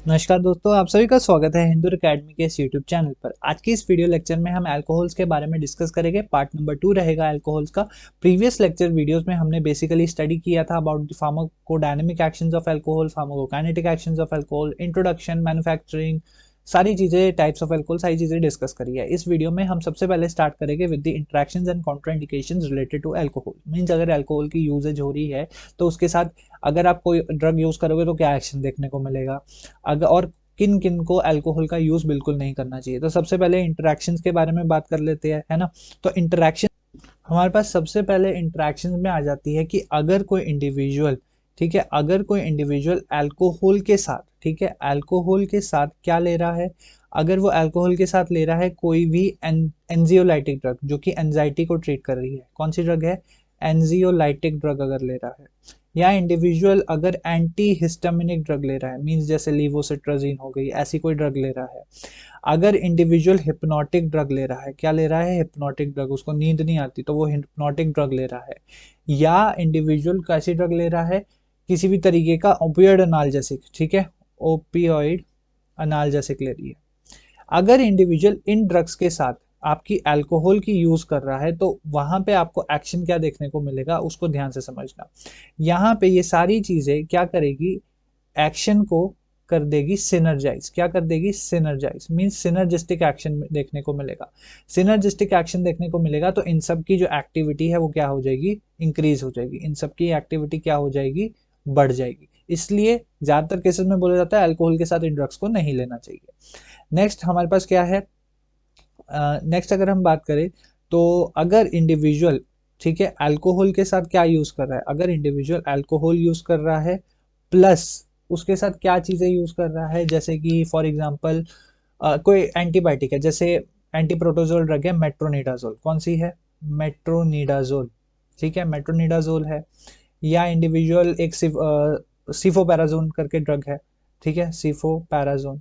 नमस्कार दोस्तों, आप सभी का स्वागत है हिंदू एकेडमी के इस यूट्यूब चैनल पर। आज की इस वीडियो लेक्चर में हम अल्कोहल्स के बारे में डिस्कस करेंगे। पार्ट नंबर 2 रहेगा अल्कोहल्स का। प्रीवियस लेक्चर वीडियोस में हमने बेसिकली स्टडी किया था about the pharmacodynamic actions of alcohol, pharmacokinetic actions of alcohol, introduction, manufacturing, सारी चीजें, टाइप्स ऑफ अल्कोहल, सारी चीजें डिस्कस करी है। इस वीडियो में हम सबसे पहले स्टार्ट करेंगे with the interactions and contraindications related to alcohol. Means अगर अल्कोहल की यूजेज हो रही है तो उसके साथ अगर आप कोई ड्रग यूज करोगे तो क्या एक्शन देखने को मिलेगा, अगर और किन किन को अल्कोहल का यूज बिल्कुल नहीं करना चाहिए। तो सबसे पहले इंटरेक्शंस के बारे में बात कर लेते हैं, है ना। तो इंटरेक्शन हमारे पास सबसे पहले इंटरेक्शंस में आ जाती है कि अगर कोई इंडिविजुअल, ठीक है, अगर कोई इंडिविजुअल अल्कोहल के साथ, ठीक है, अल्कोहल के साथ क्या ले रहा है, अगर वो अल्कोहल के साथ ले रहा है कोई भी एंजियोलाइटिक ड्रग जो कि एंजाइटी को ट्रीट कर रही है, कौन सी ड्रग है, एंजियोलाइटिक ड्रग अगर ले रहा है, या इंडिविजुअल अगर एंटी हिस्टामिनिक ड्रग ले रहा है, मींस जैसे लीवोसिट्राजीन हो गई, ऐसी कोई ड्रग ले रहा है, अगर इंडिविजुअल हिप्नोटिक ड्रग ले रहा है, क्या ले रहा है, हिप्नोटिक ड्रग, उसको नींद नहीं आती तो वो हिप्नोटिक ड्रग ले रहा है, या इंडिविजुअल कैसी ड्रग ले रहा है, किसी भी तरीके का ओपियोइड अनाल्जेसिक, ठीक है, ओपियोइड अनाल्जेसिक ले रही है। अगर इंडिविजुअल इन ड्रग्स के साथ आपकी अल्कोहल की यूज कर रहा है तो वहां पे आपको एक्शन क्या देखने को मिलेगा, उसको ध्यान से समझना। यहाँ पे ये सारी चीजें क्या करेगी, एक्शन को कर देगी सिनर्जाइज। क्या कर देगी, सिनर्जाइज, मींस सिनर्जिस्टिक एक्शन देखने को मिलेगा। सिनर्जिस्टिक एक्शन देखने को मिलेगा तो इन सब की जो एक्टिविटी है वो क्या हो जाएगी, इंक्रीज हो जाएगी, इन सब की एक्टिविटी क्या हो जाएगी, बढ़ जाएगी। इसलिए ज्यादातर केसेस में बोला जाता है अल्कोहल के साथ इन ड्रग्स को नहीं लेना चाहिए। नेक्स्ट हमारे पास क्या है, नेक्स्ट अगर हम बात करें तो अगर इंडिविजुअल, ठीक है, अल्कोहल के साथ क्या यूज कर रहा है, अगर इंडिविजुअल अल्कोहल यूज कर रहा है प्लस उसके साथ क्या चीजें यूज कर रहा है, जैसे कि फॉर एग्जांपल कोई एंटीबायोटिक है, जैसे एंटी प्रोटोजोल ड्रग है मेट्रोनिडाजोल, कौन सी है, मेट्रोनिडाजोल, ठीक है, मेट्रोनिडाजोल है, या इंडिविजुअल एक सिफोपैराजोन करके ड्रग है, ठीक है, सिफोपैराजोन।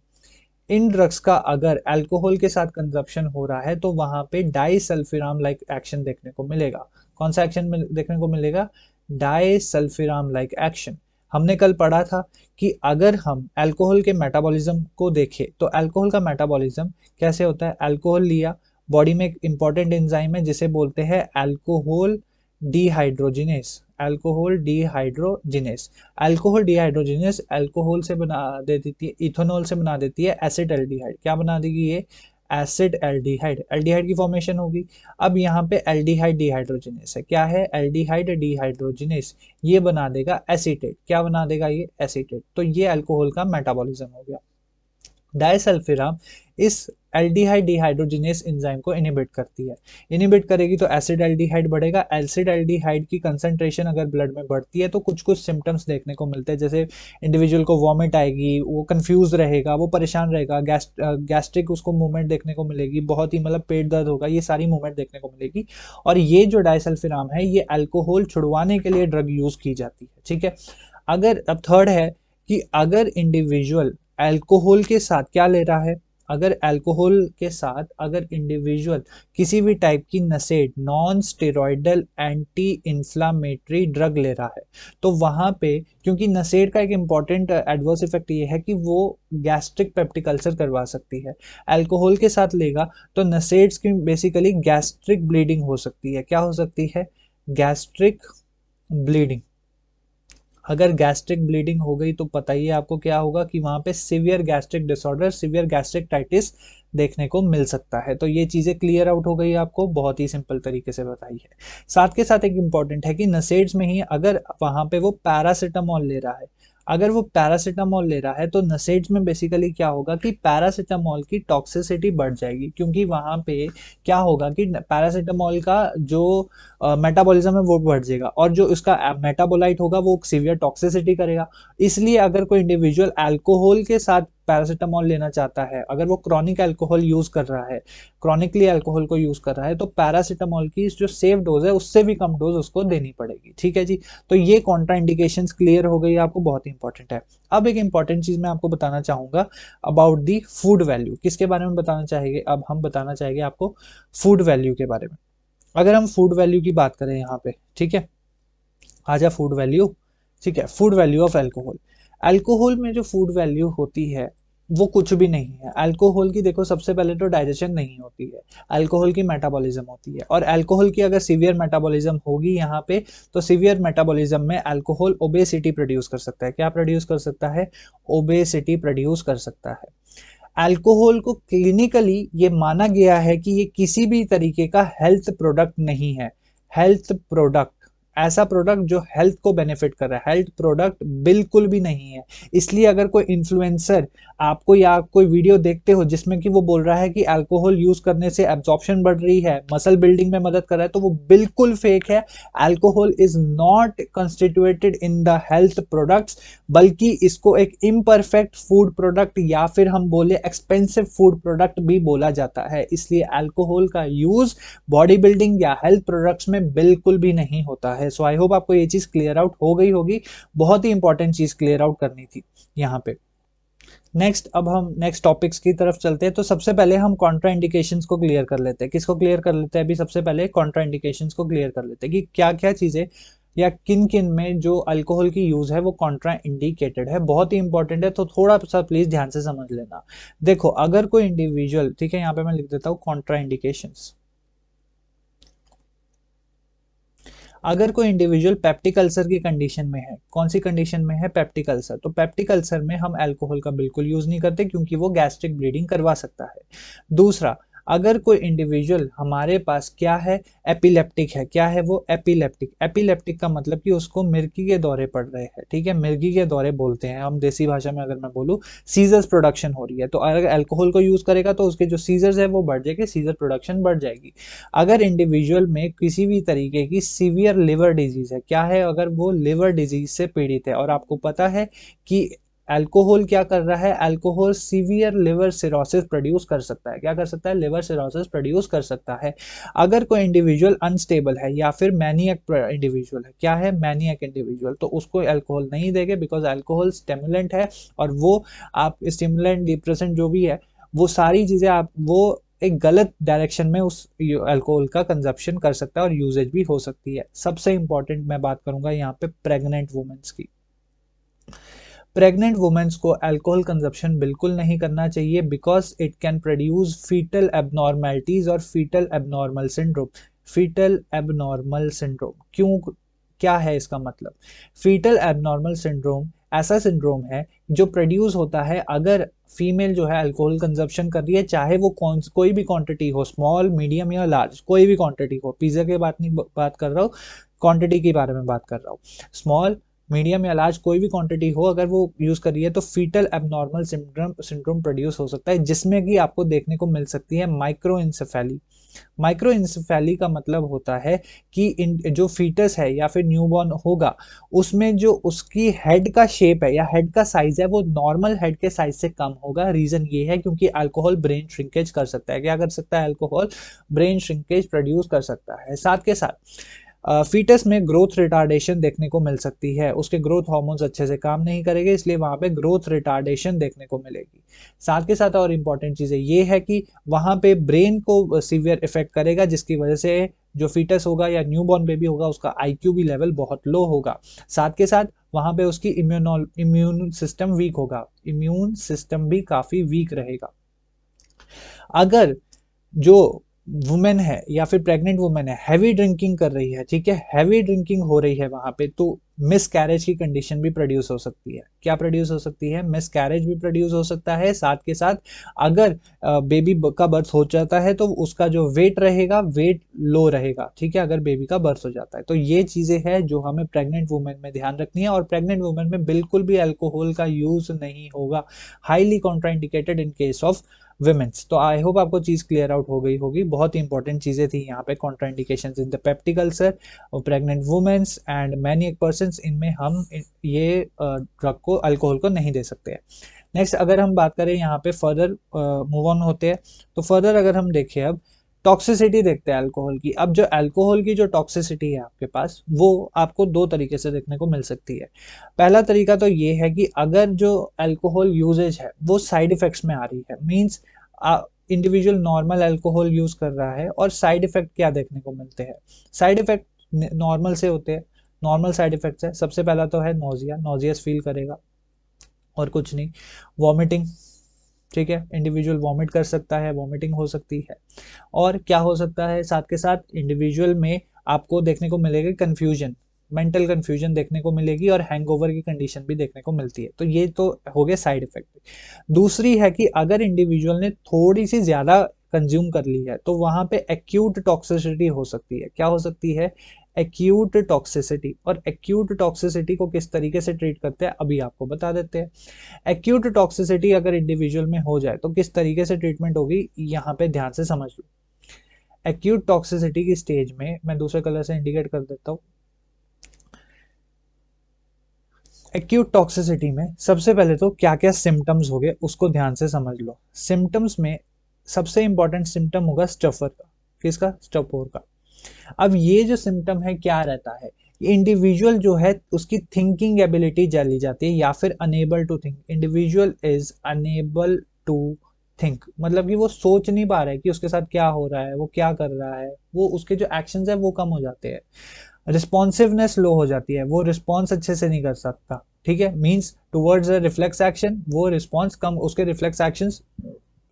इन ड्रग्स का अगर अल्कोहल के साथ कंजप्शन हो रहा है तो वहां पे डाइसल्फिराम लाइक एक्शन देखने को मिलेगा। कौन सा एक्शन देखने को मिलेगा, डाइसल्फिराम लाइक एक्शन। हमने कल पढ़ा था कि अगर हम अल्कोहल के मेटाबॉलिज्म को देखें तो अल्कोहल का मेटाबॉलिज्म कैसे होता है, अल्कोहल लिया, बॉडी में एक इंपॉर्टेंट एंजाइम है जिसे बोलते हैं alcohol dehydrogenase, alcohol dehydrogenase. Alcohol dehydrogenase alcohol से बना दे देती है, इथेनॉल से बना देती है एसिड एल्डिहाइड। क्या बना देगी ये, एसिड एल्डिहाइड, एल्डिहाइड की फॉर्मेशन होगी। अब यहाँ पे एल्डिहाइड डिहाइड्रोजिनेस है, क्या है, एल्डिहाइड डिहाइड्रोजिनेस, ये बना देगा एसीटेट। क्या बना देगा ये, एसीटेट। तो ये अल्कोहल का मेटाबॉलिज्म हो गया। डाइसल्फिराम इस एल्डिहाइड डिहाइड्रोजिनेस एंजाइम को इनिबिट करती है। इनिबिट करेगी तो एसिड एल्डिहाइड बढ़ेगा। एसिड एल्डिहाइड की कंसंट्रेशन अगर ब्लड में बढ़ती है तो कुछ कुछ सिम्टम्स देखने को मिलते हैं, जैसे इंडिविजुअल को वॉमिट आएगी, वो कंफ्यूज रहेगा, वो परेशान रहेगा, गैस्ट्रिक उसको मूवमेंट देखने को मिलेगी, बहुत ही मतलब पेट दर्द होगा, ये सारी मूवमेंट देखने को मिलेगी। और ये जो डाइसल्फिराम है ये अल्कोहल छुड़वाने के लिए ड्रग यूज की जाती है, ठीक है। अगर अब थर्ड है कि अगर इंडिविजुअल अल्कोहल के साथ क्या ले रहा है, अगर अल्कोहल के साथ अगर इंडिविजुअल किसी भी टाइप की NSAID, non steroidal anti inflammatory drug ले रहा है तो वहां पे, क्योंकि नसेड का एक इंपॉर्टेंट एडवर्स इफेक्ट ये है कि वो गैस्ट्रिक पेप्टिक अल्सर करवा सकती है, अल्कोहल के साथ लेगा तो नसेड्स की बेसिकली गैस्ट्रिक ब्लीडिंग हो सकती है। क्या हो सकती है, गैस्ट्रिक ब्लीडिंग। अगर गैस्ट्रिक ब्लीडिंग हो गई तो पता ही है आपको क्या होगा कि वहां पे severe gastric disorder, severe gastritis देखने को मिल सकता है। तो ये चीजें क्लियर आउट हो गई, आपको बहुत ही सिंपल तरीके से बताई है। साथ के साथ एक इंपॉर्टेंट है कि नसेड्स में ही अगर वहां पे वो पैरासिटामोल ले रहा है, अगर वो पैरासिटामोल ले रहा है तो नसेड्स में बेसिकली क्या होगा कि पैरासिटामोल की टॉक्सिसिटी बढ़ जाएगी, क्योंकि वहां पे क्या होगा कि पैरासिटामोल का जो मेटाबॉलिज्म है वो बढ़ जाएगा और जो उसका मेटाबोलाइट होगा वो सीवियर टॉक्सिसिटी करेगा। इसलिए अगर कोई इंडिविजुअल अल्कोहल के साथ पैरासिटामोल लेना चाहता है, अगर वो क्रॉनिक अल्कोहल यूज कर रहा है, क्रॉनिकली अल्कोहल को यूज कर रहा है, तो पैरासिटामोल की जो सेफ डोज है उससे भी कम डोज उसको देनी पड़ेगी, ठीक है जी। तो ये कॉन्ट्रा इंडिकेशंस क्लियर हो गई आपको, बहुत इंपॉर्टेंट है। अब एक इंपॉर्टेंट चीज मैं आपको बताना चाहूंगा अबाउट दी फूड वैल्यू। किसके बारे में बताना चाहेंगे, अब हम बताना चाहेंगे आपको फूड वैल्यू के बारे में। अगर हम फूड वैल्यू की बात करें यहाँ पे, ठीक है, आजा फूड वैल्यू, ठीक है, food value of alcohol. Alcohol में जो फूड वैल्यू होती है वो कुछ भी नहीं है। अल्कोहल की देखो सबसे पहले तो डाइजेशन नहीं होती है, अल्कोहल की मेटाबॉलिज्म होती है, और अल्कोहल की अगर सीवियर मेटाबॉलिज्म होगी यहाँ पे, तो सीवियर मेटाबॉलिज्म में अल्कोहल ओबेसिटी प्रोड्यूस कर सकता है। क्या प्रोड्यूस कर सकता है? ओबेसिटी प्रोड्यूस कर सकता है। अल्कोहल को क्लिनिकली ये माना गया है कि ये किसी भी तरीके का हेल्थ प्रोडक्ट नहीं है। हेल्थ प्रोडक्ट, ऐसा प्रोडक्ट जो हेल्थ को बेनिफिट कर रहा है, हेल्थ प्रोडक्ट बिल्कुल भी नहीं है। इसलिए अगर कोई इन्फ्लुएंसर आपको या कोई वीडियो देखते हो जिसमें कि वो बोल रहा है कि अल्कोहल यूज करने से एब्जॉर्प्शन बढ़ रही है, मसल बिल्डिंग में मदद कर रहा है, तो वो बिल्कुल फेक है। Alcohol is not constituted in the health products, बल्कि इसको एक इम्परफेक्ट फूड प्रोडक्ट या फिर हम बोले एक्सपेंसिव फूड प्रोडक्ट भी बोला जाता है। इसलिए अल्कोहल का यूज बॉडी बिल्डिंग या हेल्थ प्रोडक्ट्स में बिल्कुल भी नहीं होता है। सो आई होप आपको ये चीज क्लियर आउट हो गई होगी। बहुत ही इंपॉर्टेंट चीज क्लियर आउट करनी थी यहाँ पे। नेक्स्ट, अब हम नेक्स्ट टॉपिक्स की तरफ चलते हैं। तो सबसे पहले हम कॉन्ट्रा इंडिकेशंस को क्लियर कर लेते हैं। किसको क्लियर कर लेते हैं? अभी सबसे पहले कॉन्ट्रा इंडिकेशंस को क्लियर कर लेते हैं कि क्या क्या चीजें या किन किन में जो अल्कोहल की यूज है वो कॉन्ट्रा इंडिकेटेड है। बहुत ही इंपॉर्टेंट है, तो थोड़ा सा प्लीज ध्यान से समझ लेना। देखो, अगर कोई इंडिविजुअल, ठीक है, यहाँ पे मैं लिख देता हूँ कॉन्ट्रा इंडिकेशंस। अगर कोई इंडिविजुअल पेप्टिक अल्सर की कंडीशन में है, कौन सी कंडीशन में है? Peptic ulcer. तो पेप्टिक अल्सर में हम अल्कोहल का बिल्कुल यूज नहीं करते, क्योंकि वो गैस्ट्रिक ब्लीडिंग करवा सकता है। दूसरा, अगर कोई इंडिविजुअल हमारे पास क्या है, एपिलेप्टिक है। क्या है वो? एपिलेप्टिक। एपिलेप्टिक का मतलब कि उसको मिर्गी के दौरे पड़ रहे हैं, ठीक है, मिर्गी के दौरे बोलते हैं हम देसी भाषा में। अगर मैं बोलूँ सीजर्स प्रोडक्शन हो रही है, तो अगर अल्कोहल को यूज करेगा तो उसके जो सीजर्स है वो बढ़ जाएगी, सीजर प्रोडक्शन बढ़ जाएगी। अगर इंडिविजुअल में किसी भी तरीके की सीवियर लिवर डिजीज है, क्या है, अगर वो लिवर डिजीज से पीड़ित है, और आपको पता है कि अल्कोहल क्या कर रहा है, alcohol severe liver cirrhosis produce कर सकता है। क्या कर सकता है? लिवर सिरोसिस प्रोड्यूस कर सकता है। अगर कोई इंडिविजुअल अनस्टेबल है या फिर मैनियक इंडिविजुअल है, क्या है, मैनियक इंडिविजुअल, तो उसको अल्कोहल नहीं देंगे, बिकॉज अल्कोहल स्टिमुलेंट है, और वो आप स्टिमुलेंट डिप्रेसेंट जो भी है वो सारी चीजें आप वो एक गलत डायरेक्शन में उस अल्कोहल का कंजप्शन कर सकता है और यूजेज भी हो सकती है। सबसे इंपॉर्टेंट मैं बात करूंगा यहाँ पे प्रेग्नेंट वुमेन्स की। प्रेग्नेंट वुमेन्स को अल्कोहल कंजप्शन बिल्कुल नहीं करना चाहिए, because it can produce foetal abnormalities और foetal abnormal syndrome. Foetal abnormal syndrome क्यों? क्या है इसका मतलब? फीटल एबनॉर्मल सिंड्रोम ऐसा सिंड्रोम है जो प्रोड्यूस होता है अगर फीमेल जो है अल्कोहल कंजप्शन कर रही है, चाहे वो कोई भी क्वांटिटी हो, स्मॉल, मीडियम या लार्ज, कोई भी क्वांटिटी हो। पिज्जा की बात नहीं बात कर रहा हूँ, क्वांटिटी के बारे में बात कर रहा हूँ। स्मॉल, मीडियम या लार्ज कोई भी क्वांटिटी हो, अगर वो यूज कर रही है, तो फीटल एबनॉर्मल सिंड्रोम प्रोड्यूस हो सकता है, जिसमें कि आपको देखने को मिल सकती है माइक्रोइंसेफेली। माइक्रोइंसेफेली का मतलब होता है कि जो फीटस है या फिर न्यूबॉर्न होगा, उसमें जो उसकी हेड का शेप है या हेड का साइज है वो नॉर्मल हेड के साइज से कम होगा। रीजन ये है क्योंकि अल्कोहल ब्रेन श्रिंकेज कर सकता है। क्या कर सकता है? अल्कोहल ब्रेन श्रिंकेज प्रोड्यूस कर सकता है। साथ के साथ फीटस में ग्रोथ रिटार्डेशन देखने को मिल सकती है, उसके ग्रोथ हार्मोन्स अच्छे से काम नहीं करेंगे, इसलिए वहां पे ग्रोथ रिटार्डेशन देखने को मिलेगी। साथ के साथ और इम्पॉर्टेंट चीजें ये है कि वहां पे ब्रेन को सीवियर इफेक्ट करेगा, जिसकी वजह से जो फीटस होगा या न्यूबॉर्न बेबी होगा उसका आईक्यू भी लेवल बहुत लो होगा। साथ के साथ वहां पे उसकी इम्यून सिस्टम वीक होगा, इम्यून सिस्टम भी काफी वीक रहेगा। अगर जो वुमेन है या फिर प्रेग्नेंट वुमेन है हैवी ड्रिंकिंग कर रही है, ठीक है, हैवी ड्रिंकिंग हो रही है वहां पे, तो मिस कैरेज की कंडीशन भी प्रोड्यूस हो सकती है। क्या प्रोड्यूस हो सकती है? मिस कैरेज भी प्रोड्यूस हो सकता है। साथ के साथ अगर बेबी का बर्थ हो जाता है तो उसका जो वेट रहेगा, वेट लो रहेगा, ठीक है, अगर बेबी का बर्थ हो जाता है। तो ये चीजें हैं जो हमें प्रेग्नेंट वुमेन में ध्यान रखनी है, और प्रेग्नेंट वुमेन में बिल्कुल भी अल्कोहल का यूज नहीं होगा, highly contraindicated in case of women's. तो आई होप आपको चीज क्लियर आउट हो गई होगी। बहुत ही इंपॉर्टेंट चीजें थी यहाँ पे, contraindications in the peptic ulcer और pregnant womens and maniac persons, इनमें हम ये ड्रग को, अल्कोहल को नहीं दे सकते हैं। नेक्स्ट, अगर हम बात करें यहाँ पे फर्दर मूव ऑन होते हैं, तो फर्दर अगर हम देखें अब टॉक्सिसिटी देखते हैं अल्कोहल की। अब जो अल्कोहल की जो टॉक्सिसिटी है आपके पास, वो आपको दो तरीके से देखने को मिल सकती है। पहला तरीका तो ये है कि अगर जो अल्कोहल यूजेज है वो साइड इफेक्ट्स में आ रही है, means individual normal alcohol use कर रहा है और साइड इफेक्ट क्या देखने को मिलते हैं? साइड इफेक्ट नॉर्मल से होते हैं। नॉर्मल साइड इफेक्ट्स है, सबसे पहला तो है नोजिया, नोजियस फील करेगा। और कुछ नहीं। वॉमिटिंग, ठीक है, इंडिविजुअल वॉमिट कर सकता है, वॉमिटिंग हो सकती है। और क्या हो सकता है, साथ के साथ इंडिविजुअल में आपको देखने को मिलेगा कंफ्यूजन, मेंटल कंफ्यूजन देखने को मिलेगी, और हैंगओवर की कंडीशन भी देखने को मिलती है। तो ये तो हो गए साइड इफेक्ट। दूसरी है कि अगर इंडिविजुअल ने थोड़ी सी ज्यादा कंज्यूम कर ली है तो वहां पे एक्यूट टॉक्सिसिटी हो सकती है। क्या हो सकती है? Acute toxicity. और एक्यूट टॉक्सिसिटी को किस तरीके से ट्रीट करते हैं अभी आपको बता देते हैं। एक्यूट टॉक्सिसिटी अगर इंडिविजुअल में हो जाए तो किस तरीके से ट्रीटमेंट होगी, यहाँ पे ध्यान से समझ लो। एक्यूट टॉक्सिसिटी की स्टेज में मैं दूसरे कलर से इंडिकेट कर देता हूँ। एक्यूट टॉक्सिसिटी में सबसे पहले तो क्या क्या सिम्टम्स हो गए उसको ध्यान से समझ लो। सिम्टम्स में सबसे इंपॉर्टेंट सिम्टम होगा स्टफर का। किसका? स्टफोर का। अब ये जो सिम्टम है क्या रहता है, इंडिविजुअल जो है उसकी थिंकिंग एबिलिटी चली जाती है, या फिर unable to think. Individual is unable to think, मतलब कि वो सोच नहीं पा रहा है कि उसके साथ क्या हो रहा है, वो क्या कर रहा है, वो उसके जो एक्शंस है वो कम हो जाते हैं। रिस्पॉन्सिवनेस लो हो जाती है, वो रिस्पॉन्स अच्छे से नहीं कर सकता। ठीक है, मीन्स टुवर्ड्स रिफ्लेक्स एक्शन वो रिस्पॉन्स कम, उसके रिफ्लेक्स एक्शन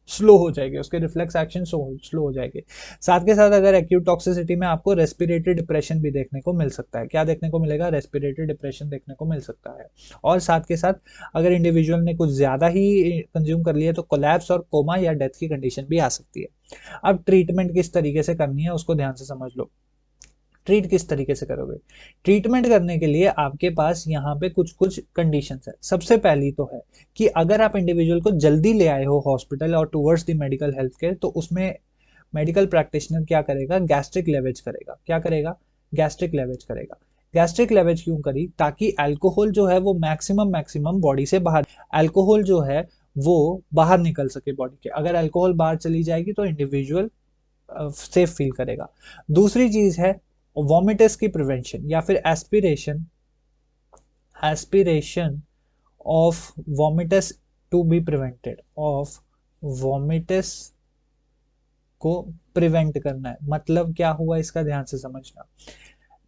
स्लो हो जाएंगे, उसके रिफ्लेक्स एक्शन स्लो हो जाएंगे। साथ के साथ अगर एक्यूट टॉक्सिसिटी में आपको रेस्पिरेटरी डिप्रेशन भी देखने को मिल सकता है। क्या देखने को मिलेगा? रेस्पिरेटरी डिप्रेशन देखने को मिल सकता है। और साथ के साथ अगर इंडिविजुअल ने कुछ ज्यादा ही कंज्यूम कर लिया तो कोलैप्स और कोमा या डेथ की कंडीशन भी आ सकती है। अब ट्रीटमेंट किस तरीके से करनी है उसको ध्यान से समझ लो। ट्रीट किस तरीके से करोगे? ट्रीटमेंट करने के लिए आपके पास यहाँ पे कुछ कुछ कंडीशंस है। सबसे पहली तो है कि अगर आप इंडिविजुअल को जल्दी ले आए हो हॉस्पिटल और towards the medical health care, तो उसमें मेडिकल प्रैक्टिशनर क्या करेगा? गैस्ट्रिक लेवेज करेगा। क्या करेगा? गैस्ट्रिक लेवेज करेगा। गैस्ट्रिक लेवेज क्यों करी? ताकि अल्कोहल जो है वो मैक्सिमम मैक्सिमम बॉडी से बाहर, अल्कोहल जो है वो बाहर निकल सके बॉडी के। अगर अल्कोहल बाहर चली जाएगी तो इंडिविजुअल सेफ फील करेगा। दूसरी चीज है वॉमिटस की प्रिवेंशन, या फिर aspiration, aspiration of vomitus to be prevented, of vomitus को प्रिवेंट करना है। मतलब क्या हुआ इसका ध्यान से समझना।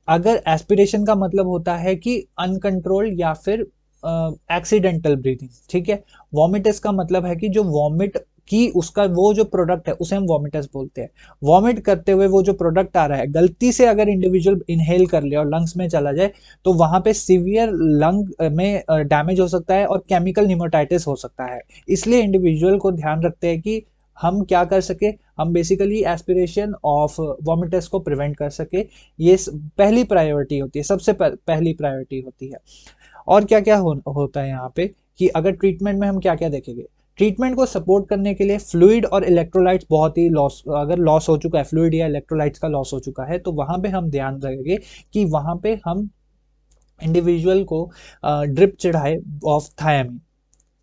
अगर एस्पिरेशन का मतलब होता है कि अनकंट्रोल्ड या फिर एक्सीडेंटल ब्रीथिंग, ठीक है। वॉमिटस का मतलब है कि जो वॉमिट की उसका वो जो प्रोडक्ट है उसे हम वॉमिटस बोलते हैं। वॉमिट करते हुए वो जो प्रोडक्ट आ रहा है गलती से अगर इंडिविजुअल इनहेल कर ले और लंग्स में चला जाए तो वहां पे सीवियर लंग में डैमेज हो सकता है और केमिकल निमोटाइटिस हो सकता है। इसलिए इंडिविजुअल को ध्यान रखते हैं कि हम क्या कर सके, हम बेसिकली एस्पिरेशन ऑफ वॉमिटस को प्रिवेंट कर सके। ये पहली प्रायोरिटी होती है, सबसे पहली प्रायोरिटी होती है। और क्या क्या होता है यहाँ पे कि अगर ट्रीटमेंट में हम क्या क्या देखेंगे। ट्रीटमेंट को सपोर्ट करने के लिए फ्लूइड और इलेक्ट्रोलाइट्स बहुत ही लॉस, अगर लॉस हो चुका है, फ्लूइड या इलेक्ट्रोलाइट्स का लॉस हो चुका है, तो वहां पे हम ध्यान रखेंगे कि वहां पे हम इंडिविजुअल को ड्रिप चढ़ाए ऑफ थायामीन।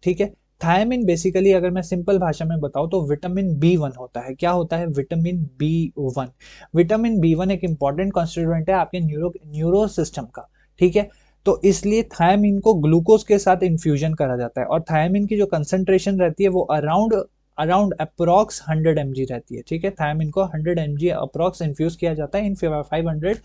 ठीक है। थायमिन बेसिकली अगर मैं सिंपल भाषा में बताऊं तो विटामिन बी 1 होता है। क्या होता है? Vitamin B 1। विटामिन बी 1 एक इंपॉर्टेंट कॉन्स्टिट्यूएंट है आपके न्यूरो सिस्टम का। ठीक है। तो इसलिए थायमिन को ग्लूकोज के साथ इन्फ्यूजन करा जाता है, और थायमिन की जो कंसेंट्रेशन रहती है वो अराउंड अराउंड अप्रोक्स 100 mg रहती है। ठीक है। थायमिन को 100 mg अप्रोक्स इन्फ्यूज किया जाता है इन 500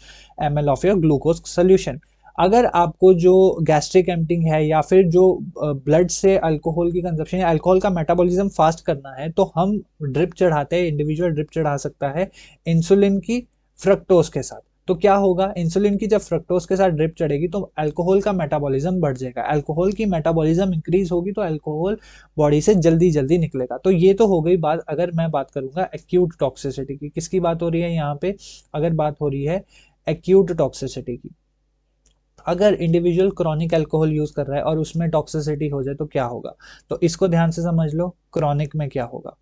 ml of your glucose solution. अगर आपको जो गैस्ट्रिक एम्पटिंग है या फिर जो ब्लड से अल्कोहल की कंजप्शन या अल्कोहल का मेटाबॉलिज्म फास्ट करना है तो हम ड्रिप चढ़ाते हैं, इंडिविजुअल ड्रिप चढ़ा सकता है इंसुलिन की फ्रक्टोज के साथ। तो क्या होगा, इंसुलिन की जब फ्रक्टोज के साथ ड्रिप चढ़ेगी तो अल्कोहल का मेटाबॉलिज्म बढ़ जाएगा। अल्कोहल की मेटाबॉलिज्म इंक्रीज होगी तो अल्कोहल बॉडी से जल्दी जल्दी निकलेगा। तो ये तो हो गई बात। अगर मैं बात करूंगा एक्यूट टॉक्सिसिटी की, किसकी बात हो रही है यहाँ पे? अगर बात हो रही है एक्यूट टॉक्सिसिटी की। अगर इंडिविजुअल क्रॉनिक अल्कोहल यूज कर रहा है और उसमें टॉक्सिसिटी हो जाए तो क्या होगा, तो इसको ध्यान से समझ लो। क्रॉनिक में क्या होगा,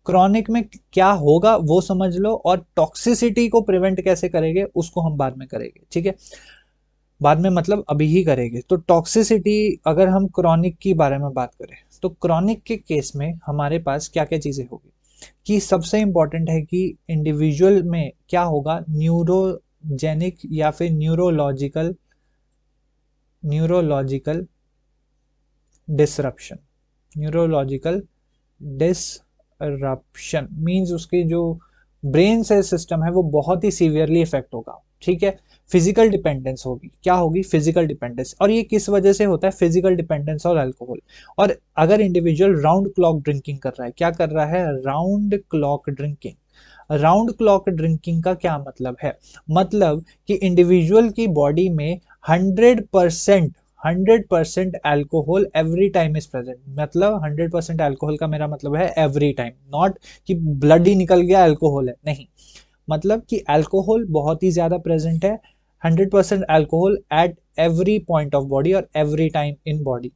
क्रॉनिक में क्या होगा वो समझ लो, और टॉक्सिसिटी को प्रिवेंट कैसे करेंगे उसको हम बाद में करेंगे। ठीक है, बाद में मतलब अभी ही करेंगे। तो टॉक्सिसिटी अगर हम क्रॉनिक की बारे में बात करें तो क्रॉनिक के केस में हमारे पास क्या क्या चीजें होगी कि सबसे इंपॉर्टेंट है कि इंडिविजुअल में क्या होगा, न्यूरोजेनिक या फिर neurological neurological disruption. Neurological disruption means उसकी जो ब्रेन से सिस्टम है वो बहुत ही सीवियरली इफेक्ट होगा। ठीक है, फिजिकल डिपेंडेंस होगी। क्या होगी? Physical dependence. और ये किस वजह से होता है फिजिकल डिपेंडेंस और अल्कोहल? और अगर इंडिविजुअल राउंड क्लॉक ड्रिंकिंग कर रहा है, क्या कर रहा है? Round clock drinking. Round clock drinking का क्या मतलब है? मतलब कि इंडिविजुअल की बॉडी में 100% alcohol every time is present. मतलब 100% अल्कोहल का मेरा मतलब है एवरी टाइम, नॉट कि ब्लड ही निकल गया अल्कोहल है, नहीं। मतलब कि अल्कोहल बहुत ही ज्यादा प्रेजेंट है, 100% alcohol at every point of body और every time in body,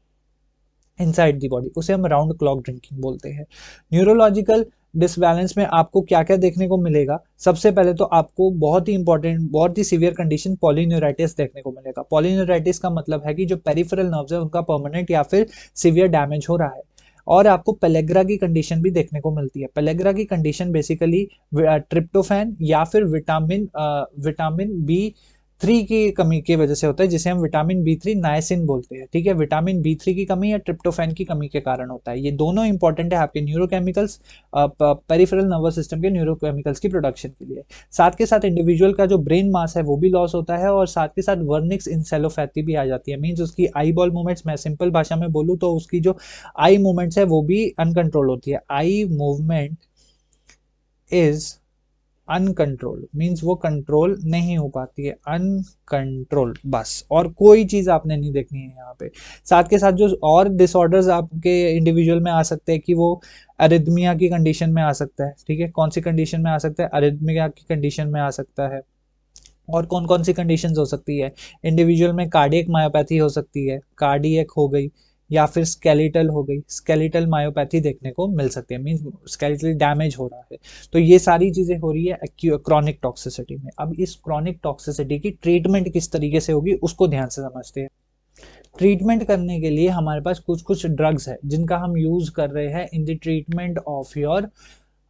inside the body, उसे हम राउंड क्लॉक ड्रिंकिंग बोलते हैं। न्यूरोलॉजिकल डिसबैलेंस में आपको क्या क्या देखने को मिलेगा? सबसे पहले तो आपको बहुत ही इंपॉर्टेंट, बहुत ही सीवियर कंडीशन पॉलीन्यूराइटिस देखने को मिलेगा। पॉलीन्यूराइटिस का मतलब है कि जो पेरिफेरल नर्व्स है उनका परमानेंट या फिर सीवियर डैमेज हो रहा है। और आपको पेलेग्रा की कंडीशन भी देखने को मिलती है। पेलेग्रा की कंडीशन बेसिकली ट्रिप्टोफैन या फिर विटामिन बी 3 की कमी की वजह से होता है, जिसे हम विटामिन बी 3 नायसिन बोलते हैं। ठीक है, विटामिन बी 3 की कमी या ट्रिप्टोफैन की कमी के कारण होता है। ये दोनों इंपॉर्टेंट है आपके न्यूरोकेमिकल्स, पेरिफेरल नर्वस सिस्टम के न्यूरोकेमिकल्स की प्रोडक्शन के लिए। साथ के साथ इंडिविजुअल का जो ब्रेन मास है वो भी लॉस होता है, और साथ के साथ वर्निक्स इंसेलोपैथी भी आ जाती है। मीन्स उसकी आई बॉल मूवमेंट्स, मैं सिंपल भाषा में बोलूँ तो उसकी जो आई मूवमेंट्स है वो भी अनकंट्रोल होती है। Eye movement is uncontrolled, means वो कंट्रोल नहीं हो पाती है, अनकंट्रोल्ड, बस। और कोई चीज आपने नहीं देखनी है यहाँ पे। साथ के साथ जो और डिसऑर्डर्स आपके इंडिविजुअल में आ सकते हैं कि वो अरिथमिया की कंडीशन में आ सकता है। ठीक है, कौन सी कंडीशन में आ सकता है? अरिथमिया की कंडीशन में आ सकता है। और कौन कौन सी कंडीशंस हो सकती है? इंडिविजुअल में कार्डियक मायोपैथी हो सकती है, कार्डियक हो गई, या फिर स्केलेटल हो गई, स्केलेटल मायोपैथी देखने को मिल सकती है, मीन स्केलेटल डैमेज हो रहा है। तो ये सारी चीजें हो रही है क्रॉनिक टॉक्सिसिटी में। अब इस क्रॉनिक टॉक्सिसिटी की ट्रीटमेंट किस तरीके से होगी उसको ध्यान से समझते हैं। ट्रीटमेंट करने के लिए हमारे पास कुछ कुछ ड्रग्स है जिनका हम यूज कर रहे हैं in the treatment of your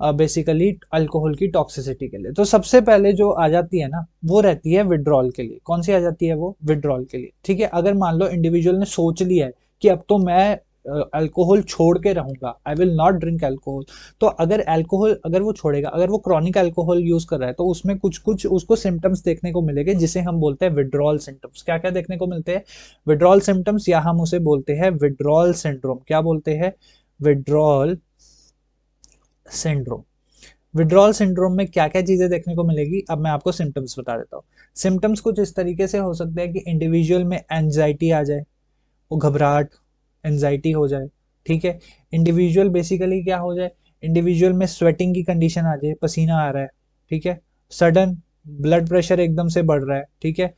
basically alcohol की टॉक्सिसिटी के लिए। तो सबसे पहले जो आ जाती है ना वो रहती है विड्रॉल के लिए। कौन सी आ जाती है? वो विड्रॉल के लिए। ठीक है, अगर मान लो इंडिविजुअल ने सोच लिया है कि अब तो मैं अल्कोहल छोड़ के रहूंगा, I will not drink alcohol, तो अगर अल्कोहल अगर वो छोड़ेगा, अगर वो क्रॉनिक अल्कोहल यूज कर रहा है, तो उसमें कुछ कुछ उसको सिम्टम्स देखने को मिलेंगे जिसे हम बोलते हैं विड्रॉल सिम्टम्स। क्या क्या देखने को मिलते हैं? विड्रॉल सिम्टम्स, या हम उसे बोलते हैं विड्रॉल सिंड्रोम। क्या बोलते हैं? Withdrawal syndrome. विड्रॉल सिंड्रोम में क्या क्या चीजें देखने को मिलेगी, अब मैं आपको सिम्टम्स बता देता हूँ। सिम्टम्स कुछ इस तरीके से हो सकते हैं कि इंडिविजुअल में एंजाइटी आ जाए, वो घबराहट, एंजाइटी हो जाए। ठीक है, इंडिविजुअल बेसिकली क्या हो जाए? इंडिविजुअल में स्वेटिंग की कंडीशन आ जाए, पसीना आ रहा है। ठीक है, सडन ब्लड प्रेशर एकदम से बढ़ रहा है। ठीक है,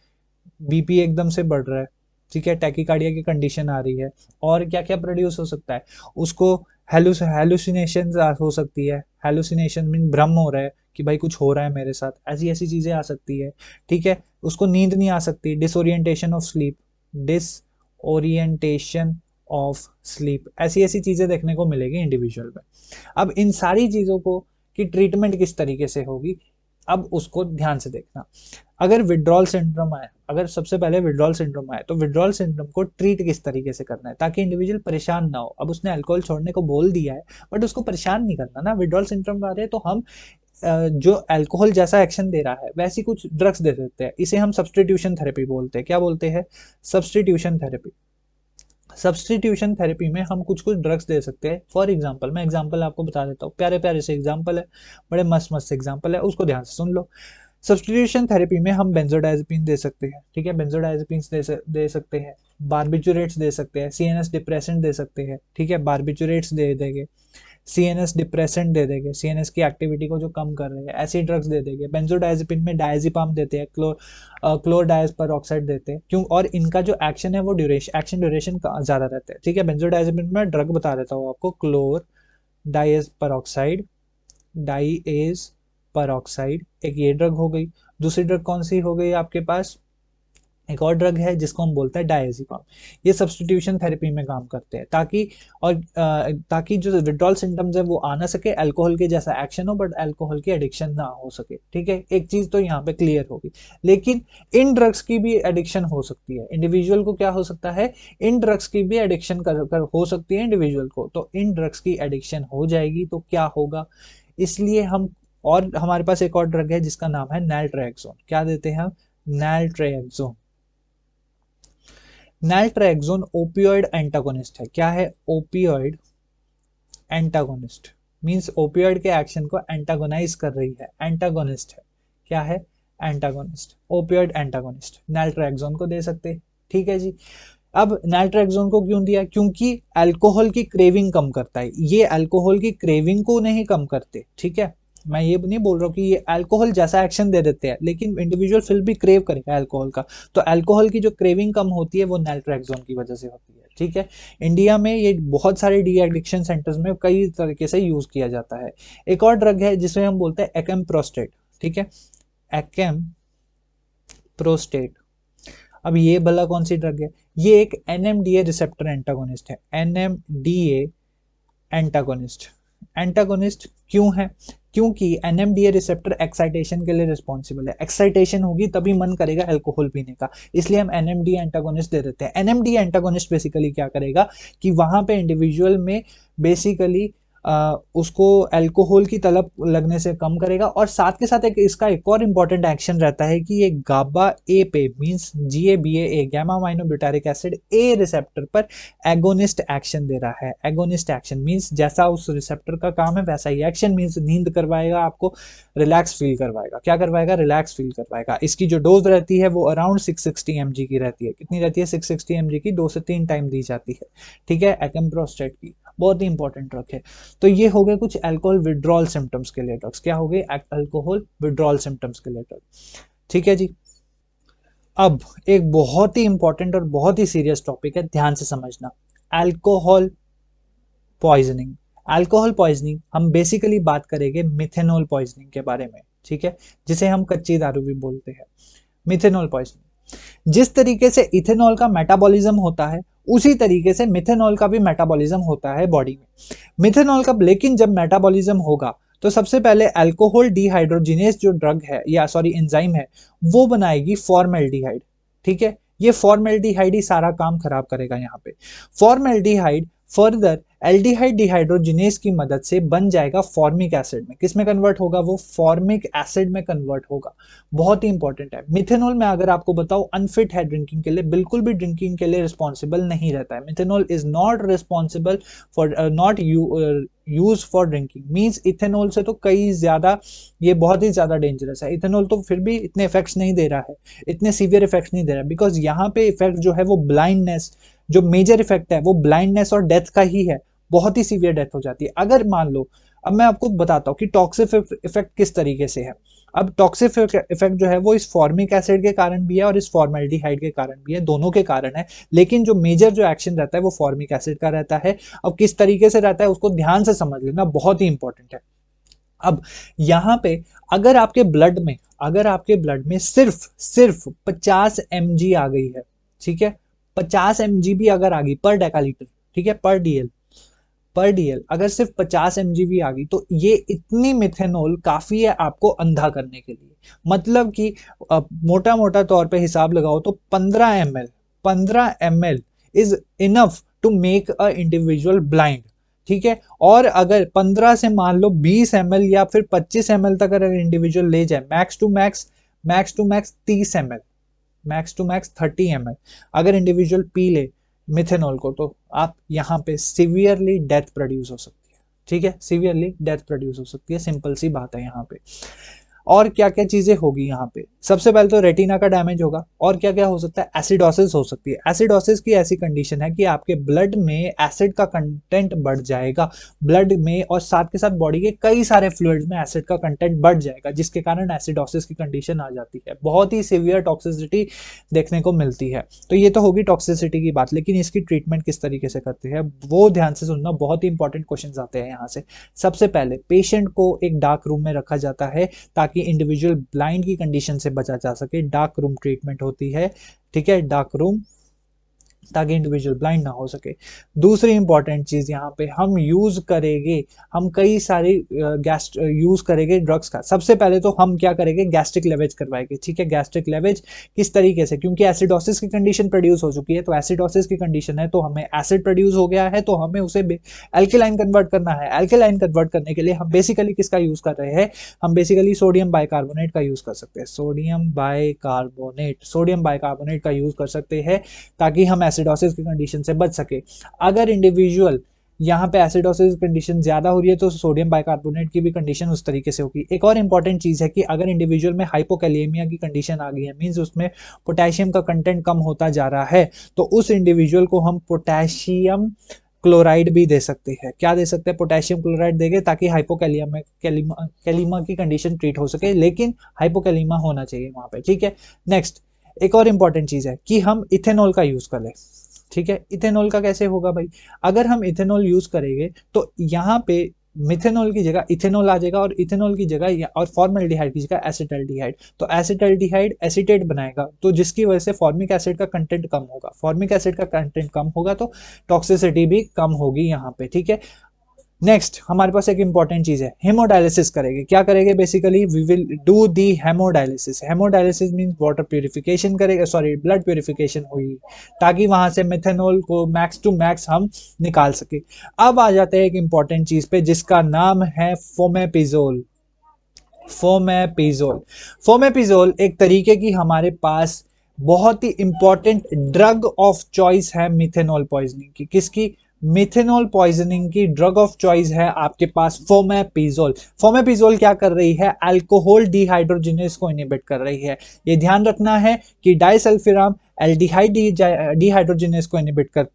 बीपी एकदम से बढ़ रहा है। ठीक है, टैकीकार्डिया की कंडीशन आ रही है। और क्या क्या प्रोड्यूस हो सकता है? उसको हेलुसिनेशन हो सकती है। हेलुसिनेशन मीन भ्रम हो रहा है कि भाई कुछ हो रहा है मेरे साथ, ऐसी ऐसी चीजें आ सकती है। ठीक है, उसको नींद नहीं आ सकती, disorientation of sleep, disorientation of sleep, ऐसी ऐसी चीजें देखने को मिलेगी इंडिविजुअल में। अब इन सारी चीजों को की ट्रीटमेंट किस तरीके से होगी, अब उसको ध्यान से देखना। अगर विड्रॉल सिंड्रोम आए, अगर सबसे पहले विड्रॉल सिंड्रोम आए, तो विड्रॉल सिंड्रोम को ट्रीट किस तरीके से करना है ताकि इंडिविजुअल परेशान ना हो। अब उसने अल्कोहल छोड़ने को बोल दिया है, बट उसको परेशान नहीं करना ना। विड्रॉल सिंड्रोम आ रहे हैं तो हम जो अल्कोहल जैसा एक्शन दे रहा है वैसी कुछ ड्रग्स दे देते हैं। इसे हम सब्सटीट्यूशन थेरेपी बोलते हैं। क्या बोलते हैं? Substitution therapy. सब्सटीट्यूशन थेरेपी में हम कुछ कुछ ड्रग्स दे सकते हैं। फॉर एग्जांपल, मैं एग्जांपल आपको बता देता हूँ, प्यारे प्यारे से एग्जांपल है, बड़े मस्त मस्त एग्जांपल है, उसको ध्यान से सुन लो। सब्सटीट्यूशन थेरेपी में हम बेंजोडाइजेपिन दे सकते हैं। ठीक है, बेंजोडाइजेपिन दे सकते हैं, बारबिचुरेट्स दे सकते हैं, सीएनएस डिप्रेसेंट दे सकते हैं। ठीक है, बारबिचुरेट्स दे देंगे, सीएनएस डिप्रेसेंट दे देंगे, सीएनएस की एक्टिविटी को जो कम कर रहे हैं, ऐसी ड्रग्स दे देंगे। बेंजोडाइजेपिन में डायजेपाम देते हैं, क्लोरडाइज पर ऑक्साइड देते हैं। क्यों? और इनका जो एक्शन है वो एक्शन ड्यूरेशन ज्यादा रहता है। ठीक है, बेंजोडाइजेपिन में ड्रग बता देता हूँ आपको, क्लोर डाइज पर ऑक्साइड, डाइएज पर ऑक्साइड, एक ये ड्रग हो गई। दूसरी ड्रग कौन सी हो गई आपके पास? एक और ड्रग है जिसको हम बोलते हैं डायजेपाम। ये सब्सटीट्यूशन थेरेपी में काम करते हैं ताकि जो विड्रॉल सिम्टम्स है वो आ ना सके, अल्कोहल के जैसा एक्शन हो बट अल्कोहल की एडिक्शन ना हो सके। ठीक है, एक चीज तो यहाँ पे क्लियर होगी। लेकिन इन ड्रग्स की भी एडिक्शन हो सकती है इंडिविजुअल को। क्या हो सकता है? इन ड्रग्स की भी एडिक्शन हो सकती है इंडिविजुअल को। तो इन ड्रग्स की एडिक्शन हो जाएगी तो क्या होगा? इसलिए हम और हमारे पास एक और ड्रग है जिसका नाम है नैल्ट्रेक्सोन। क्या देते हैं हम? नैल्ट्रेक्सोन। नैल्ट्रेक्सोन ओपियोइड एंटागोनिस्ट है। क्या है? Opioid antagonist. मींस ओपियोइड के एक्शन को एंटागोनाइज कर रही है, एंटागोनिस्ट है। क्या है? Antagonist, opioid antagonist. नैल्ट्रेक्सोन को दे सकते हैं, ठीक है जी। अब नैल्ट्रेक्सोन को क्यों दिया? क्योंकि अल्कोहल की क्रेविंग कम करता है। ये अल्कोहल की क्रेविंग को नहीं कम करते, ठीक है। मैं ये नहीं बोल रहा हूँ कि ये अल्कोहल जैसा एक्शन दे देते हैं, लेकिन इंडिविजुअल फिर भी क्रेव करेगा अल्कोहल का। तो अल्कोहल की जो क्रेविंग कम होती है वो नैल्ट्रेक्सोन की वजह से होती है, ठीक है। इंडिया में ये बहुत सारे डी एडिक्शन सेंटर्स में कई तरीके से यूज किया जाता है। एक और ड्रग है जिसे हम बोलते हैं एक्एम प्रोस्टेट, ठीक है। एक्एम प्रोस्टेट। अब ये भला कौन सी ड्रग है? ये एक एनएमडीए रिसेप्टर एंटागोनिस्ट है। NMDA antagonist. एंटागोनिस्ट क्यों है? क्योंकि एनएमडीए रिसेप्टर एक्साइटेशन के लिए रिस्पॉन्सिबल है। एक्साइटेशन होगी तभी मन करेगा अल्कोहल पीने का, इसलिए हम एनएमडीए एंटागोनिस्ट दे देते हैं। एनएमडीए एंटागोनिस्ट बेसिकली क्या करेगा कि वहां पे इंडिविजुअल में बेसिकली उसको अल्कोहल की तलब लगने से कम करेगा। और साथ के साथ इसका एक और इम्पॉर्टेंट एक्शन रहता है कि ये गाबा ए पे means GABA gamma अमाइनोब्यूटारिक acid A receptor पर एगोनिस्ट एक्शन दे रहा है। एगोनिस्ट एक्शन मींस जैसा उस रिसेप्टर का काम है वैसा ही एक्शन, मींस नींद करवाएगा, आपको रिलैक्स फील करवाएगा। क्या करवाएगा? रिलैक्स फील करवाएगा। इसकी जो डोज रहती है वो अराउंड 660 mg की रहती है। कितनी रहती है? 660 mg की 2 से 3 टाइम दी जाती है, ठीक है। एक्एम प्रोस्टेट की बहुत ही इंपॉर्टेंट ड्रग है। तो ये हो गए कुछ अल्कोहल विड्रॉल सिम्टम्स के लिए ड्रग्स। क्या हो गए? अल्कोहल विड्रॉल सिम्टम्स के लिए ड्रग, ठीक है जी। अब एक बहुत ही इंपॉर्टेंट और बहुत ही सीरियस टॉपिक है, ध्यान से समझना। Alcohol poisoning. अल्कोहल पॉइजनिंग हम बेसिकली बात करेंगे मिथेनॉल पॉइजनिंग के बारे में, ठीक है, जिसे हम कच्ची दारू भी बोलते हैं। मिथेनॉल पॉइजनिंग, जिस तरीके से इथेनॉल का मेटाबॉलिज्म होता है उसी तरीके से मिथेनॉल का भी मेटाबॉलिज्म होता है बॉडी में। मिथेनॉल का लेकिन जब मेटाबॉलिज्म होगा तो सबसे पहले अल्कोहल डिहाइड्रोजिनेस जो ड्रग है या सॉरी एंजाइम है वो बनाएगी फॉर्मेल्डिहाइड, ठीक है। ये फॉर्मेल्डिहाइड ही सारा काम खराब करेगा यहाँ पे। फॉर्मेल्डिहाइड फर्दर एल्डिहाइड डिहाइड्रोजिनेस की मदद से बन जाएगा फॉर्मिक एसिड में। किस में कन्वर्ट होगा? वो फॉर्मिक एसिड में कन्वर्ट होगा। बहुत ही इंपॉर्टेंट है। मिथेनॉल में अगर आपको बताओ अनफिट है ड्रिंकिंग के लिए, बिल्कुल भी ड्रिंकिंग के लिए रिस्पॉन्सिबल नहीं रहता है। Methanol is not responsible for not use for drinking. Means ethanol से तो कई ज्यादा ये बहुत ही ज्यादा डेंजरस है। इथेनॉल तो फिर भी इतने इफेक्ट्स नहीं दे रहा है, इतने सीवियर इफेक्ट्स नहीं दे रहा है, बिकॉज यहाँ पे इफेक्ट जो है वो ब्लाइंडनेस, जो मेजर इफेक्ट है वो ब्लाइंडनेस और डेथ का ही है। बहुत ही सीवियर डेथ हो जाती है। अगर मान लो, अब मैं आपको बताता हूँ कि टॉक्सिक इफेक्ट किस तरीके से है। अब टॉक्सिक इफेक्ट जो है वो इस फॉर्मिक एसिड के कारण भी है और इस फॉर्मेल्डिहाइड के कारण भी है, दोनों के कारण है। लेकिन जो मेजर जो एक्शन रहता है वो फॉर्मिक एसिड का रहता है। अब किस तरीके से रहता है उसको ध्यान से समझ लेना, बहुत ही इंपॉर्टेंट है। अब यहाँ पे अगर आपके ब्लड में सिर्फ 50 mg आ गई है, ठीक है, 50 mg भी अगर आ गई पर डेकालीटर, ठीक है, पर डीएल अगर सिर्फ 50 mg भी आ गई तो ये इतनी मिथेनॉल काफी है आपको अंधा करने के लिए। मतलब कि मोटा मोटा तौर पे हिसाब लगाओ तो 15 ml is enough to make a individual blind, ठीक है। और अगर 15 से मान लो 20 ml या फिर 25 ml तक अगर इंडिविजुअल ले जाए, max to max 30 ml, max to max 30 ml अगर इंडिविजुअल पी ले मिथेनॉल को, तो आप यहाँ पे सीवियरली डेथ प्रोड्यूस हो सकती है, ठीक है, सीवियरली डेथ प्रोड्यूस हो सकती है। सिंपल सी बात है यहाँ पे। और क्या क्या चीजें होगी यहाँ पे? सबसे पहले तो रेटिना का डैमेज होगा। और क्या क्या हो सकता है? एसिडोसिस हो सकती है। एसिडोसिस की ऐसी कंडीशन है कि आपके ब्लड में एसिड का कंटेंट बढ़ जाएगा, ब्लड में और साथ के साथ बॉडी के कई सारे फ्लूइड्स में एसिड का कंटेंट बढ़ जाएगा, जिसके कारण एसिडोसिस की कंडीशन आ जाती है। बहुत ही सीवियर टॉक्सिसिटी देखने को मिलती है। तो ये तो होगी टॉक्सिसिटी की बात, लेकिन इसकी ट्रीटमेंट किस तरीके से करते हैं वो ध्यान से सुनना, बहुत ही इंपॉर्टेंट क्वेश्चन आते हैं यहाँ से। सबसे पहले पेशेंट को एक डार्क रूम में रखा जाता है ताकि इंडिविजुअल ब्लाइंड की कंडीशन से बचा जा सके। डार्क रूम ट्रीटमेंट होती है, ठीक है, डार्क रूम ताकि इंडिविजुअल ब्लाइंड ना हो सके। दूसरी इंपॉर्टेंट चीज यहाँ पे हम यूज करेंगे, हम कई सारे गैस यूज करेंगे ड्रग्स का। सबसे पहले तो हम क्या करेंगे, गैस्ट्रिक लेवेज करवाएंगे, ठीक है। गैस्ट्रिक लेवेज किस तरीके से, क्योंकि एसिडोसिस की कंडीशन प्रोड्यूस हो चुकी है, तो एसिडोसिस की कंडीशन है तो हमें एसिड प्रोड्यूस हो गया है, तो हमें उसे एल्केलाइन कन्वर्ट करना है। एल्केलाइन कन्वर्ट करने के लिए हम बेसिकली किसका यूज कर रहे हैं, हम बेसिकली सोडियम बाइकार्बोनेट का यूज कर सकते हैं। सोडियम बाइकार्बोनेट का यूज कर सकते हैं ताकि हम एसिडोसिस की कंडीशन से बच सके। अगर इंडिविजुअल यहाँ पे एसिडोसिस कंडीशन ज्यादा हो रही है तो सोडियम बाइकार्बोनेट की भी कंडीशन उस तरीके से होगी। एक और इंपॉर्टेंट चीज है कि अगर इंडिविजुअल में हाइपोकैलिएमिया की कंडीशन आ गई है, मींस उसमें पोटेशियम का कंटेंट कम होता जा रहा है, तो उस इंडिविजुअल को हम पोटेशियम क्लोराइड भी दे सकते हैं। क्या दे सकते हैं, पोटेशियम क्लोराइड देंगे ताकि कैलीमा की कंडीशन ट्रीट हो सके, लेकिन हाइपोकैलीमा होना चाहिए वहां पे, ठीक है। नेक्स्ट एक और इंपॉर्टेंट चीज है कि हम इथेनॉल का यूज करें, ठीक है। इथेनॉल का कैसे होगा भाई, अगर हम इथेनॉल यूज करेंगे तो यहाँ पे मिथेनॉल की जगह इथेनॉल आ जाएगा, और इथेनॉल की जगह और फॉर्मल्डिहाइड की जगह एसिटल्डिहाइड, तो एसिटल्डिहाइड एसीटेट बनाएगा, तो जिसकी वजह से फॉर्मिक एसिड का कंटेंट कम होगा। फॉर्मिक एसिड का कंटेंट कम होगा तो टॉक्सिसिटी भी कम होगी यहाँ पे, ठीक है। नेक्स्ट हमारे पास एक इंपॉर्टेंट चीज है, हेमोडायलिसिस करेंगे। क्या करेंगे, basically we will do the haemodialysis. Haemodialysis means water purification करेगा, सॉरी ब्लड प्यूरिफिकेशन होगी, ताकि वहां से मेथेनॉल को मैक्स टू मैक्स हम निकाल सके। अब आ जाते हैं एक इंपॉर्टेंट चीज पे जिसका नाम है फोमेपिजोल। फोमेपिजोल फोमेपिजोल एक तरीके की हमारे पास बहुत ही इंपॉर्टेंट ड्रग ऑफ चॉइस है मिथेनॉल पॉइजनिंग की। किसकी, मिथेनॉल पॉइजनिंग की ड्रग ऑफ चॉइस है आपके पास फोमेपिजोल। फोमेपिजोल क्या कर रही है, अल्कोहल डिहाइड्रोजिनेज को इनिबिट कर रही है। ये ध्यान रखना है कि डाइसल्फिराम एल्डिहाइड डिहाइड्रोजिनेज को इनिबिट कर,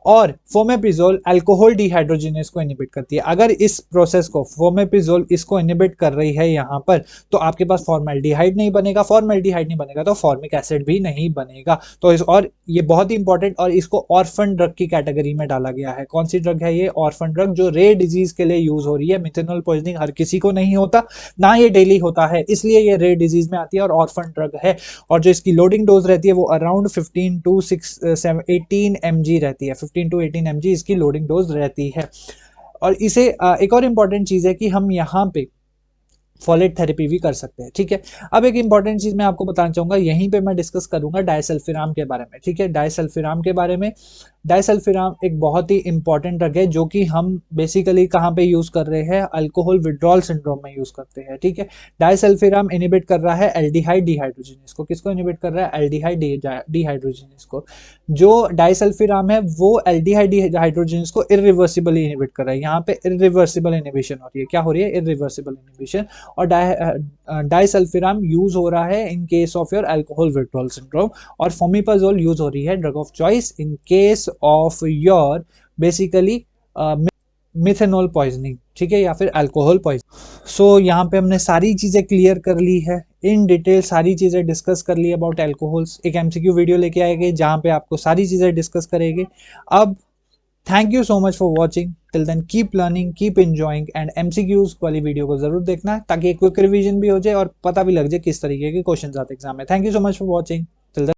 और फोमेपिजोल अल्कोहल डिहाइड्रोजिनेज को इनिबिट करती है। अगर इस प्रोसेस को फोमेपिजोल इसको इनिबिट कर रही है यहाँ पर, तो आपके पास फॉर्मल्डिहाइड नहीं बनेगा, फॉर्मल्डिहाइड नहीं बनेगा तो फॉर्मिक एसिड भी नहीं बनेगा। तो इस, और ये बहुत ही इंपॉर्टेंट, और इसको ऑर्फन ड्रग की कैटेगरी में डाला गया है। कौन सी ड्रग है ये, ऑर्फन ड्रग, जो रेयर डिजीज के लिए यूज हो रही है। मिथेनॉल पॉइजनिंग हर किसी को नहीं होता, ना ये डेली होता है, इसलिए ये रेयर डिजीज में आती है और ऑर्फन ड्रग है। और जो इसकी लोडिंग डोज रहती है वो अराउंड 15 टू 18 mg रहती है। 15 टू 18 mg इसकी लोडिंग डोज रहती है। और इसे एक और इंपॉर्टेंट चीज है कि हम यहाँ पे फॉलेट थेरेपी भी कर सकते हैं, ठीक है। अब एक इंपॉर्टेंट चीज मैं आपको बताना चाहूंगा, यहीं पे मैं डिस्कस करूंगा डाइसल्फिराम के बारे में, ठीक है। डाइसल्फिराम के बारे में, डाइसल्फिराम एक बहुत ही इंपॉर्टेंट ड्रग है जो कि हम बेसिकली कहाँ पे यूज कर रहे हैं, अल्कोहल विड्रॉल सिंड्रोम में यूज करते हैं, ठीक है। डाइसल्फिराम इनिबिट कर रहा है एल्डिहाइड डिहाइड्रोजिनेज को। किसको इनिबिट कर रहा है, एल्डिहाइड डिहाइड्रोजिनेज को। जो डाइसल्फिराम है वो एल्डिहाइड डिहाइड्रोजिनेज को इरिवर्सिबली इनिबिट कर रहा है। यहाँ पे इरिवर्सिबल इनिबिशन हो रही है, क्या हो रही है, इरिवर्सिबल इनिबिशन। और डाइसल्फिराम यूज हो रहा है in case of your alcohol withdrawal syndrome, और फोमिपाजोल यूज हो रही है drug of choice in case of your basically methanol poisoning, ठीक है, या फिर अल्कोहल पॉइजनिंग। सो यहाँ पे हमने सारी चीजें क्लियर कर ली है, इन डिटेल सारी चीजें डिस्कस कर ली अबाउट अल्कोहल्स। एक एमसीक्यू वीडियो लेके आएंगे जहाँ पे आपको सारी चीजें डिस्कस करेंगे। अब thank you so much for watching, till then keep learning, keep enjoying, and MCQs वाली वीडियो को जरूर देखना ताकि क्विक रिवीजन भी हो जाए और पता भी लग जाए किस तरीके के क्वेश्चन आते एग्जाम में। Thank you so much for watching.